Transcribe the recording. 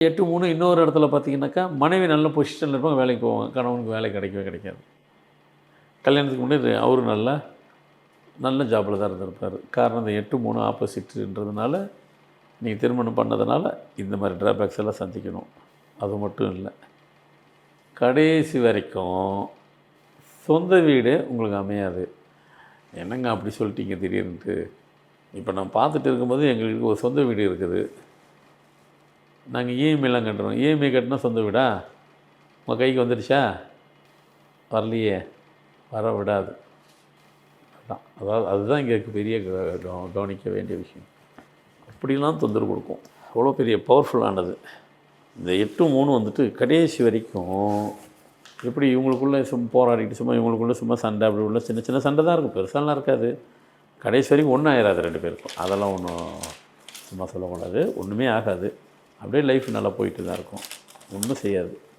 8-3 இன்னொரு இடத்துல பார்த்தீங்கன்னாக்கா, மனைவி நல்ல பொசிஷனில் இருப்பாங்க, வேலைக்கு போவாங்க. கணவனுக்கு வேலை கிடைக்கவே கிடைக்காது. கல்யாணத்துக்கு முன்னாடி அவரும் நல்ல ஜாபில் தான் இருந்திருப்பார். காரணம் இந்த 8-3 ஆப்போசிட்டுன்றதுனால, நீங்கள் திருமணம் பண்ணதுனால இந்த மாதிரி ட்ராபேக்ஸ் எல்லாம் சந்திக்கணும். அது மட்டும் இல்லை, கடைசி வரைக்கும் சொந்த வீடு உங்களுக்கு அமையாது. என்னங்க அப்படி சொல்லிட்டீங்க திடீர்னுட்டு? இப்போ நான் பார்த்துட்டு இருக்கும்போது எங்களுக்கு ஒரு சொந்த வீடு இருக்குது. நாங்கள் இஎம்ஐலாம் கட்டுறோம். இஎம்ஐ கட்டினா சொந்த வீடா? உங்கள் கைக்கு வந்துடுச்சா? வரலையே, வர விடாது. அதுதான், அதாவது அதுதான் இங்கே பெரிய கவனிக்க வேண்டிய விஷயம். அப்படிலாம் தொந்தரவு கொடுக்கும். அவ்வளோ பெரிய பவர்ஃபுல்லானது இந்த 8-3 வந்துட்டு கடைசி வரைக்கும். எப்படி இவங்களுக்குள்ளே போராடிட்டு சும்மா இவங்களுக்குள்ளே சும்மா சண்டை அப்படி உள்ள சின்ன சின்ன சண்டை தான் இருக்கும், பெருசாலாம் இருக்காது. கடைசி வரைக்கும் ஒன்றும் ஆயிடாது 2 பேருக்கும். அதெல்லாம் ஒன்றும் சும்மா சொல்லக்கூடாது, ஒன்றுமே ஆகாது. அப்படியே லைஃப் நல்லா போயிட்டு தான் இருக்கும், ஒன்றும் செய்யாது.